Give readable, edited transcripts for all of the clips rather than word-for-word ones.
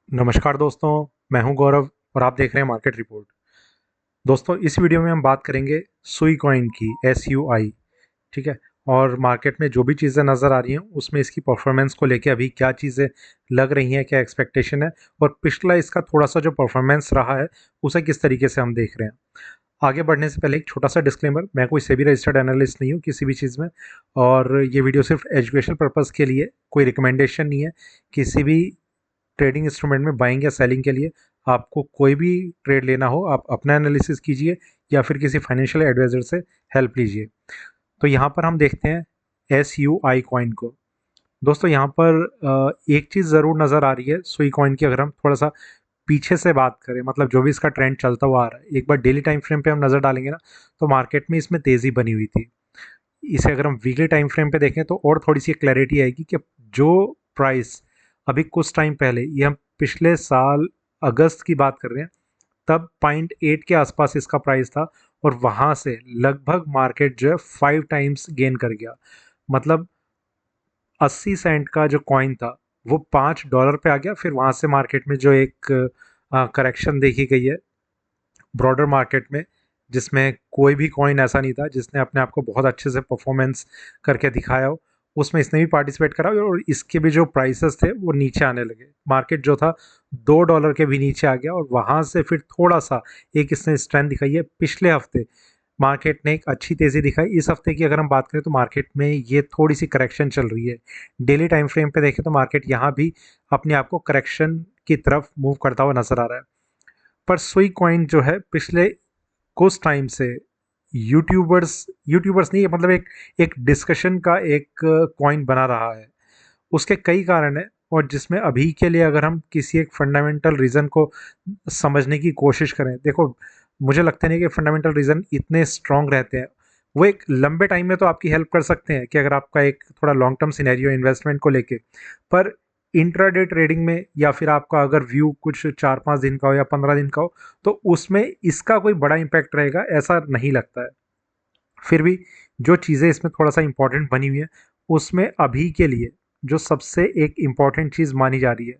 नमस्कार दोस्तों, मैं हूं गौरव और आप देख रहे हैं मार्केट रिपोर्ट। दोस्तों, इस वीडियो में हम बात करेंगे सुई कॉइन की, SUI। ठीक है। और मार्केट में जो भी चीज़ें नज़र आ रही हैं उसमें इसकी परफॉर्मेंस को लेके अभी क्या चीज़ें लग रही हैं, क्या एक्सपेक्टेशन है और पिछला इसका थोड़ा सा जो परफॉर्मेंस रहा है उसे किस तरीके से हम देख रहे हैं। आगे बढ़ने से पहले एक छोटा सा डिस्क्लेमर, मैं कोई सेबी रजिस्टर्ड एनालिस्ट नहीं हूँ किसी भी चीज़ में, और ये वीडियो सिर्फ एजुकेशनल पर्पज़ के लिए, कोई रिकमेंडेशन नहीं है किसी भी ट्रेडिंग इंस्ट्रूमेंट में बाइंग या सेलिंग के लिए। आपको कोई भी ट्रेड लेना हो आप अपना एनालिसिस कीजिए या फिर किसी फाइनेंशियल एडवाइज़र से हेल्प लीजिए। तो यहाँ पर हम देखते हैं SUI कॉइन को। दोस्तों, यहाँ पर एक चीज़ ज़रूर नज़र आ रही है सुई कॉइन की। अगर हम थोड़ा सा पीछे से बात करें, मतलब जो भी इसका ट्रेंड चलता हुआ आ रहा है, एक बार डेली टाइम फ्रेम पे हम नज़र डालेंगे ना, तो मार्केट में इसमें तेज़ी बनी हुई थी। इसे अगर हम वीकली टाइम फ्रेम पे देखें तो और थोड़ी सी क्लैरिटी आएगी कि जो प्राइस अभी कुछ टाइम पहले, ये हम पिछले साल अगस्त की बात कर रहे हैं, तब 0.8 के आसपास इसका प्राइस था और वहाँ से लगभग मार्केट जो है 5 टाइम्स गेन कर गया। मतलब 80 सेंट का जो कॉइन था वो $5 पे आ गया। फिर वहाँ से मार्केट में जो एक करेक्शन देखी गई है ब्रॉडर मार्केट में, जिसमें कोई भी कॉइन ऐसा नहीं था जिसने अपने आप को बहुत अच्छे से परफॉर्मेंस करके दिखाया हो, उसमें इसने भी पार्टिसिपेट करा और इसके भी जो प्राइसेस थे वो नीचे आने लगे। मार्केट जो था $2 के भी नीचे आ गया और वहाँ से फिर थोड़ा सा एक इसने स्ट्रेंथ दिखाई है। पिछले हफ्ते मार्केट ने एक अच्छी तेज़ी दिखाई। इस हफ्ते की अगर हम बात करें तो मार्केट में ये थोड़ी सी करेक्शन चल रही है। डेली टाइम फ्रेम पे देखें तो मार्केट यहाँ भी अपने आप को करेक्शन की तरफ मूव करता हुआ नजर आ रहा है। पर सुई कॉइन जो है पिछले कुछ टाइम से यूट्यूबर्स नहीं, मतलब एक एक डिस्कशन का एक कॉइन बना रहा है। उसके कई कारण हैं और जिसमें अभी के लिए अगर हम किसी एक फंडामेंटल रीज़न को समझने की कोशिश करें, देखो, मुझे लगता नहीं कि फंडामेंटल रीज़न इतने स्ट्रांग रहते हैं। वो एक लंबे टाइम में तो आपकी हेल्प कर सकते हैं कि अगर आपका एक थोड़ा लॉन्ग टर्म सिनेरियो इन्वेस्टमेंट को लेके, पर इंट्राडे ट्रेडिंग में या फिर आपका अगर व्यू कुछ 4-5 दिन का हो या 15 दिन का हो, तो उसमें इसका कोई बड़ा इम्पैक्ट रहेगा ऐसा नहीं लगता है। फिर भी जो चीज़ें इसमें थोड़ा सा इम्पोर्टेंट बनी हुई है, उसमें अभी के लिए जो सबसे एक इम्पॉर्टेंट चीज़ मानी जा रही है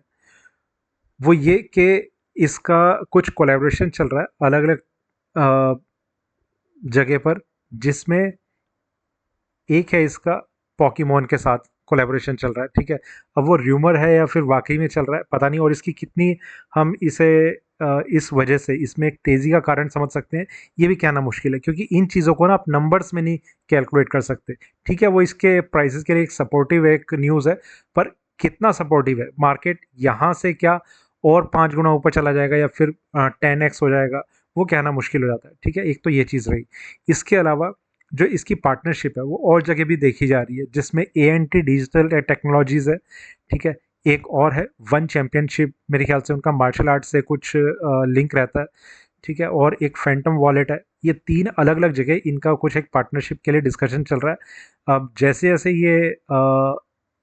वो ये कि इसका कुछ कोलैबोरेशन चल रहा है अलग अलग जगह पर, जिसमें एक है इसका पॉकीमोन के साथ कोलैबोरेशन चल रहा है। ठीक है। अब वो र्यूमर है या फिर वाकई में चल रहा है पता नहीं, और इसकी कितनी हम इसे इस वजह से इसमें एक तेज़ी का कारण समझ सकते हैं, ये भी कहना मुश्किल है, क्योंकि इन चीज़ों को ना आप नंबर्स में नहीं कैलकुलेट कर सकते। ठीक है, वो इसके प्राइसेस के लिए एक सपोर्टिव एक न्यूज़ है, पर कितना सपोर्टिव है? मार्केट यहाँ से क्या और 5 गुना ऊपर चला जाएगा या फिर 10x हो जाएगा, वो कहना मुश्किल हो जाता है। ठीक है, एक तो ये चीज़ रही। इसके अलावा जो इसकी पार्टनरशिप है वो और जगह भी देखी जा रही है, जिसमें ANT डिजिटल टेक्नोलॉजीज़ है। ठीक है। एक और है वन चैम्पियनशिप, मेरे ख्याल से उनका मार्शल आर्ट से कुछ लिंक रहता है। ठीक है। और एक फैंटम वॉलेट है। ये 3 अलग अलग जगह इनका कुछ एक पार्टनरशिप के लिए डिस्कशन चल रहा है। अब जैसे जैसे ये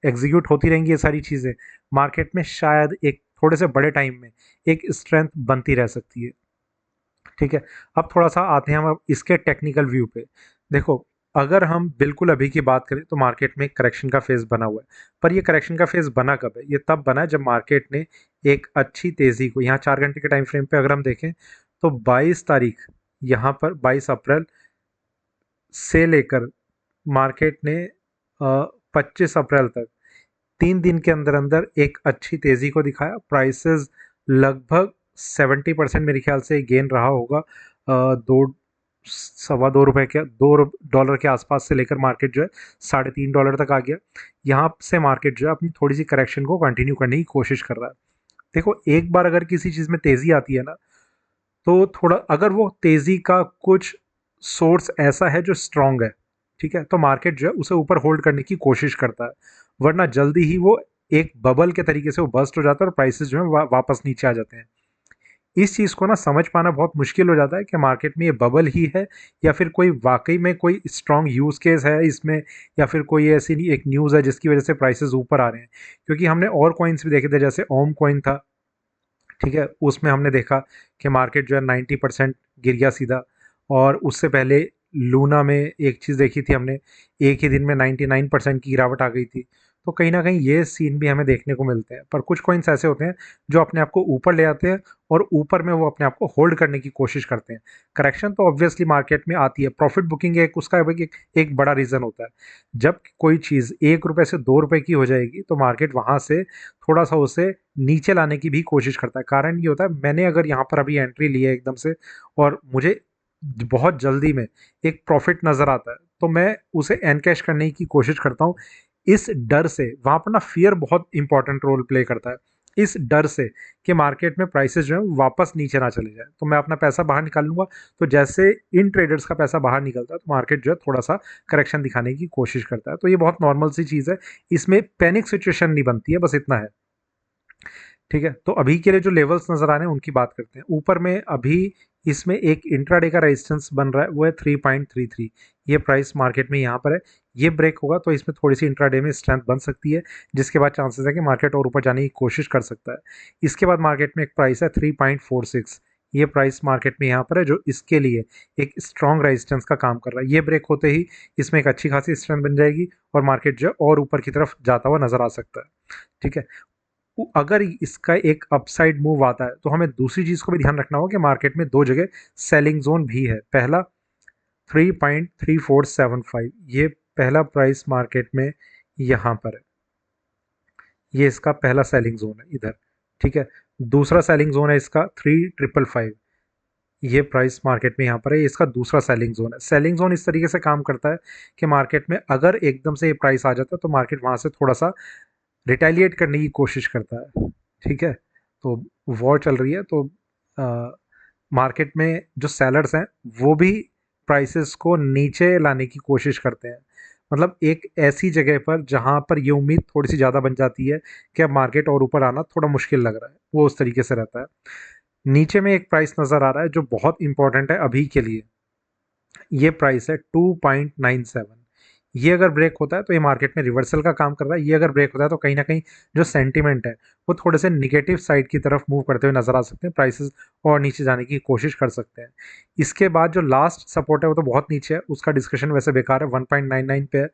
एग्जीक्यूट होती रहेंगी ये सारी चीज़ें, मार्केट में शायद एक थोड़े से बड़े टाइम में एक स्ट्रेंथ बनती रह सकती है। ठीक है। अब थोड़ा सा आते हैं हम अब इसके टेक्निकल व्यू पे। देखो, अगर हम बिल्कुल अभी की बात करें तो मार्केट में एक करेक्शन का फेज़ बना हुआ है। पर ये करेक्शन का फेज़ बना कब है? ये तब बना है जब मार्केट ने एक अच्छी तेज़ी को, यहाँ 4 घंटे के टाइम फ्रेम पे अगर हम देखें तो 22 तारीख, यहाँ पर 22 अप्रैल से लेकर मार्केट ने 25 अप्रैल तक 3 दिन के अंदर अंदर एक अच्छी तेज़ी को दिखाया। प्राइसेस लगभग 70% मेरे ख्याल से गेन रहा होगा। दो $2.25 के $2 के आसपास से लेकर मार्केट जो है $3.5 तक आ गया। यहाँ से मार्केट जो है अपनी थोड़ी सी करेक्शन को कंटिन्यू करने की कोशिश कर रहा है। देखो, एक बार अगर किसी चीज़ में तेज़ी आती है ना, तो थोड़ा अगर वो तेज़ी का कुछ सोर्स ऐसा है जो स्ट्रांग है, ठीक है, तो मार्केट जो है उसे ऊपर होल्ड करने की कोशिश करता है। वरना जल्दी ही वो एक बबल के तरीके से वो बस्ट हो जाता है और प्राइसेस जो है वापस नीचे आ जाते हैं। इस चीज़ को ना समझ पाना बहुत मुश्किल हो जाता है कि मार्केट में ये बबल ही है या फिर कोई वाकई में कोई स्ट्रांग यूज़ केस है इसमें, या फिर कोई ऐसी नहीं एक न्यूज़ है जिसकी वजह से प्राइसेस ऊपर आ रहे हैं। क्योंकि हमने और कॉइन्स भी देखे थे, जैसे ओम कॉइन था। ठीक है, उसमें हमने देखा कि मार्केट जो है 90% गिर गया सीधा। और उससे पहले लूना में एक चीज़ देखी थी हमने, एक ही दिन में 99% की गिरावट आ गई थी। तो कहीं ना कहीं ये सीन भी हमें देखने को मिलते हैं। पर कुछ कॉइन्स ऐसे होते हैं जो अपने आप को ऊपर ले आते हैं और ऊपर में वो अपने आप को होल्ड करने की कोशिश करते हैं। करेक्शन तो ऑब्वियसली मार्केट में आती है, प्रॉफिट बुकिंग एक उसका एक बड़ा रीज़न होता है। जब कोई चीज़ 1 रुपये से 2 रुपये की हो जाएगी तो मार्केट वहाँ से थोड़ा सा उसे नीचे लाने की भी कोशिश करता है। कारण ये होता है, मैंने अगर यहाँ पर अभी एंट्री ली है एकदम से और मुझे बहुत जल्दी में एक प्रॉफिट नज़र आता है, तो मैं उसे एनकैश करने की कोशिश करता हूँ। इस डर से वहाँ पर ना फियर बहुत इंपॉर्टेंट रोल प्ले करता है। इस डर से कि मार्केट में प्राइसेस जो है वापस नीचे ना चले जाए, तो मैं अपना पैसा बाहर निकाल लूँगा। तो जैसे इन ट्रेडर्स का पैसा बाहर निकलता है तो मार्केट जो है थोड़ा सा करेक्शन दिखाने की कोशिश करता है। तो ये बहुत नॉर्मल सी चीज़ है, इसमें पैनिक सिचुएशन नहीं बनती है, बस इतना है। ठीक है, तो अभी के लिए जो लेवल्स नज़र आ रहे हैं उनकी बात करते हैं। ऊपर में अभी इसमें एक इंट्राडे का रेजिस्टेंस बन रहा है, वो है 3.33। ये प्राइस मार्केट में यहाँ पर है। ये ब्रेक होगा तो इसमें थोड़ी सी इंट्राडे में स्ट्रेंथ बन सकती है, जिसके बाद चांसेस है कि मार्केट और ऊपर जाने की कोशिश कर सकता है। इसके बाद मार्केट में एक प्राइस है 3.46। ये प्राइस मार्केट में यहाँ पर है, जो इसके लिए एक स्ट्रॉन्ग रेजिस्टेंस का काम कर रहा है। ये ब्रेक होते ही इसमें एक अच्छी खासी स्ट्रेंथ बन जाएगी और मार्केट जो है और ऊपर की तरफ जाता हुआ नजर आ सकता है। ठीक है, अगर इसका एक अपसाइड मूव आता है तो हमें दूसरी चीज़ को भी ध्यान रखना होगा कि मार्केट में दो जगह सेलिंग जोन भी है। पहला 3.3475, ये पहला प्राइस मार्केट में यहाँ पर है, ये इसका पहला सेलिंग जोन है इधर। ठीक है, दूसरा सेलिंग जोन है इसका 3.555। ये प्राइस मार्केट में यहाँ पर है, ये इसका दूसरा सेलिंग जोन है। सेलिंग जोन इस तरीके से काम करता है कि मार्केट में अगर एकदम से ये प्राइस आ जाता है तो मार्केट वहाँ से थोड़ा सा रिटेलिएट करने की कोशिश करता है। ठीक है, तो वॉर चल रही है तो मार्केट में जो सेलर्स हैं वो भी प्राइसेस को नीचे लाने की कोशिश करते हैं। मतलब एक ऐसी जगह पर जहाँ पर ये उम्मीद थोड़ी सी ज़्यादा बन जाती है कि अब मार्केट और ऊपर आना थोड़ा मुश्किल लग रहा है, वो उस तरीके से रहता है। नीचे में एक प्राइस नज़र आ रहा है जो बहुत इंपॉर्टेंट है अभी के लिए, ये प्राइस है 2.97। ये अगर ब्रेक होता है तो ये मार्केट में रिवर्सल का काम कर रहा है। ये अगर ब्रेक होता है तो कहीं ना कहीं जो सेंटीमेंट है वो थोड़े से निगेटिव साइड की तरफ मूव करते हुए नजर आ सकते हैं, प्राइसेस और नीचे जाने की कोशिश कर सकते हैं। इसके बाद जो लास्ट सपोर्ट है वो तो बहुत नीचे है, उसका डिस्कशन वैसे बेकार है, 1.99 पे है।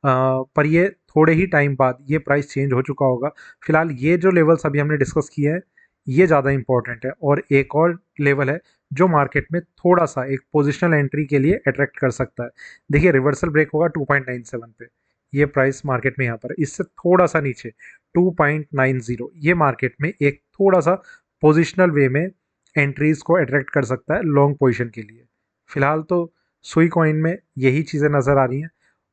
पर ये थोड़े ही टाइम बाद ये प्राइस चेंज हो चुका होगा। फिलहाल ये जो लेवल्स अभी हमने डिस्कस किए हैं ये ज़्यादा इंपॉर्टेंट है। और एक और लेवल है जो मार्केट में थोड़ा सा एक पोजिशनल एंट्री के लिए अट्रैक्ट कर सकता है। देखिए, रिवर्सल ब्रेक होगा 2.97 पे, ये प्राइस मार्केट में यहाँ पर इससे थोड़ा सा नीचे 2.90, ये मार्केट में एक थोड़ा सा पोजिशनल वे में एंट्रीज को अट्रैक्ट कर सकता है लॉन्ग पोजीशन के लिए। फिलहाल तो सुई कॉइन में यही चीज़ें नज़र आ रही हैं।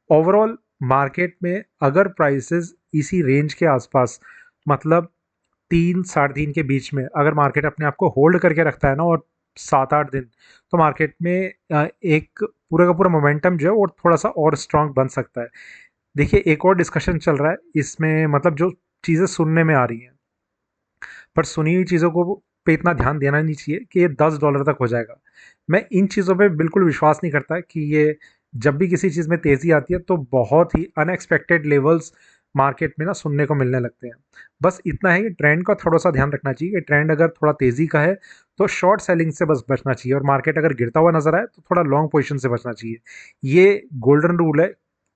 ओवरऑल मार्केट में अगर प्राइसेस इसी रेंज के आसपास, मतलब 3 साढ़े 3 के बीच में अगर मार्केट अपने आप को होल्ड करके रखता है ना, और 7 8 दिन, तो मार्केट में एक पूरा का पूरा मोमेंटम जो है वो थोड़ा सा और स्ट्रांग बन सकता है। देखिए, एक और डिस्कशन चल रहा है इसमें, मतलब जो चीज़ें सुनने में आ रही हैं, पर सुनी हुई चीज़ों को पे इतना ध्यान देना नहीं चाहिए कि ये $10 तक हो जाएगा। मैं इन चीज़ों पे बिल्कुल विश्वास नहीं करता कि ये जब भी किसी चीज़ में तेज़ी आती है तो बहुत ही अनएक्सपेक्टेड लेवल्स मार्केट में ना सुनने को मिलने लगते हैं। बस इतना है कि ट्रेंड का थोड़ा सा ध्यान रखना चाहिए कि ट्रेंड अगर थोड़ा तेज़ी का है तो शॉर्ट सेलिंग से बस बचना चाहिए, और मार्केट अगर गिरता हुआ नजर आए तो थोड़ा लॉन्ग पोजीशन से बचना चाहिए। ये गोल्डन रूल है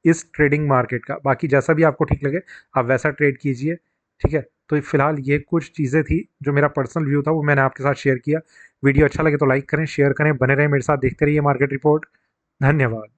इस ट्रेडिंग मार्केट का। बाकी जैसा भी आपको ठीक लगे आप वैसा ट्रेड कीजिए। ठीक है, तो फिलहाल ये कुछ चीज़ें थी जो मेरा पर्सनल व्यू था, वो मैंने आपके साथ शेयर किया। वीडियो अच्छा लगे तो लाइक करें, शेयर करें, बने रहें मेरे साथ, देखते रहिए मार्केट रिपोर्ट। धन्यवाद।